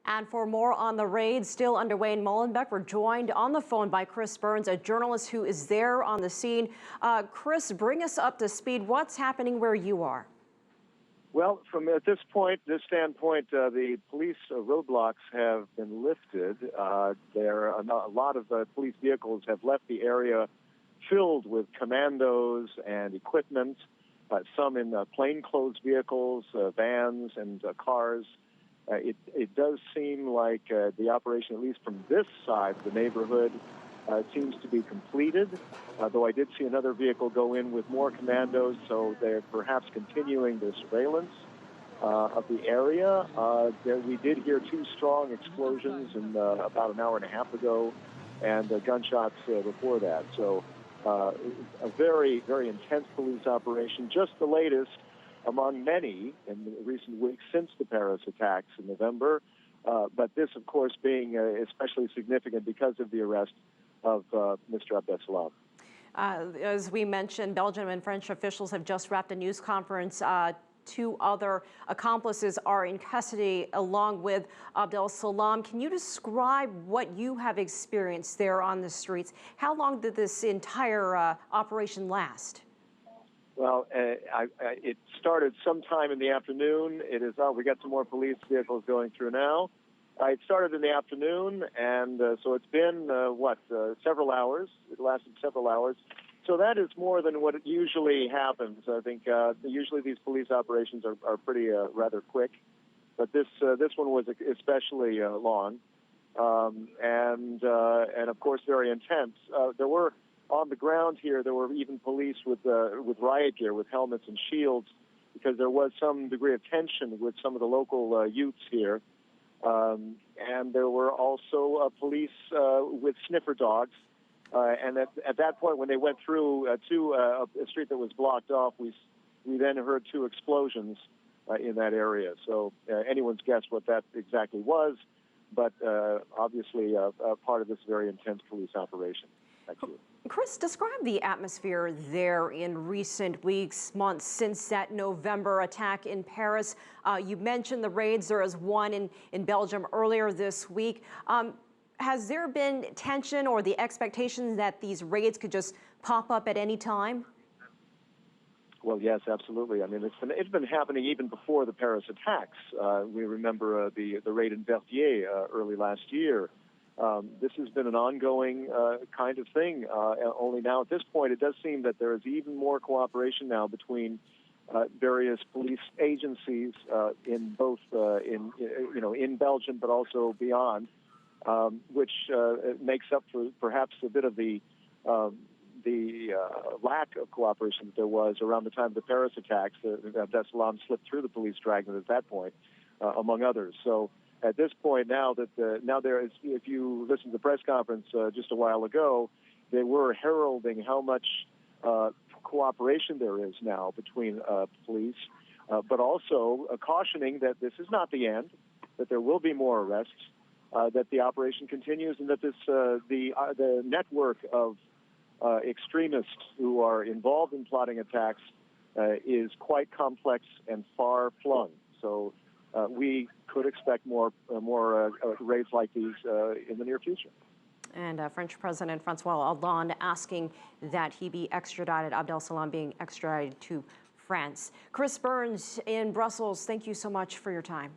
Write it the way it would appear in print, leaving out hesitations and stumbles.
And for more on the raid still underway in Molenbeek, we're joined on the phone by Chris Burns, a journalist who is there on the scene. Chris, bring us up to speed. What's happening where you are? Well, from this standpoint, the police roadblocks have been lifted. A lot of police vehicles have left the area filled with commandos and equipment, some in plainclothes vehicles, vans, and cars. It does seem like the operation, at least from this side of the neighborhood, seems to be completed, though I did see another vehicle go in with more commandos, so they're perhaps continuing their surveillance of the area. We did hear two strong explosions about an hour and a half ago, and gunshots before that. So a very, very intense police operation, just the latest among many in the recent weeks since the Paris attacks in November, but this, of course, being especially significant because of the arrest of Mr. Abdeslam. As we mentioned, Belgian and French officials have just wrapped a news conference. Two other accomplices are in custody along with Abdeslam. Can you describe what you have experienced there on the streets? How long did this entire operation last? Well, it started sometime in the afternoon. We got some more police vehicles going through now. It started in the afternoon, and so it's been, several hours. It lasted several hours. So that is more than what usually happens. I think usually these police operations are pretty rather quick, but this one was especially long, and of course very intense. There were on the ground here. There were even police with riot gear, with helmets and shields, because there was some degree of tension with some of the local youths here. And there were also police with sniffer dogs. And at that point, when they went through to a street that was blocked off, we then heard two explosions in that area. So anyone's guess what that exactly was, but obviously part of this very intense police operation. Thank you. Chris, describe the atmosphere there in recent weeks, months since that November attack in Paris. You mentioned the raids. There was one in Belgium earlier this week. Has there been tension or the expectation that these raids could just pop up at any time? Well, yes, absolutely. I mean, it's been happening even before the Paris attacks. We remember the raid in Verviers early last year. This has been an ongoing kind of thing. Only now, at this point, it does seem that there is even more cooperation now between various police agencies in both in Belgium, but also beyond, which makes up for perhaps a bit of the lack of cooperation that there was around the time of the Paris attacks. Abdeslam slipped through the police dragnet at that point, among others. So at this point, now there is, if you listen to the press conference just a while ago, they were heralding how much cooperation there is now between police, but also cautioning that this is not the end, that there will be more arrests, that the operation continues, and that the network of extremists who are involved in plotting attacks is quite complex and far-flung. So we could expect more raids like these in the near future. And French President Francois Hollande asking that he be extradited, Abdeslam being extradited to France. Chris Burns in Brussels, thank you so much for your time.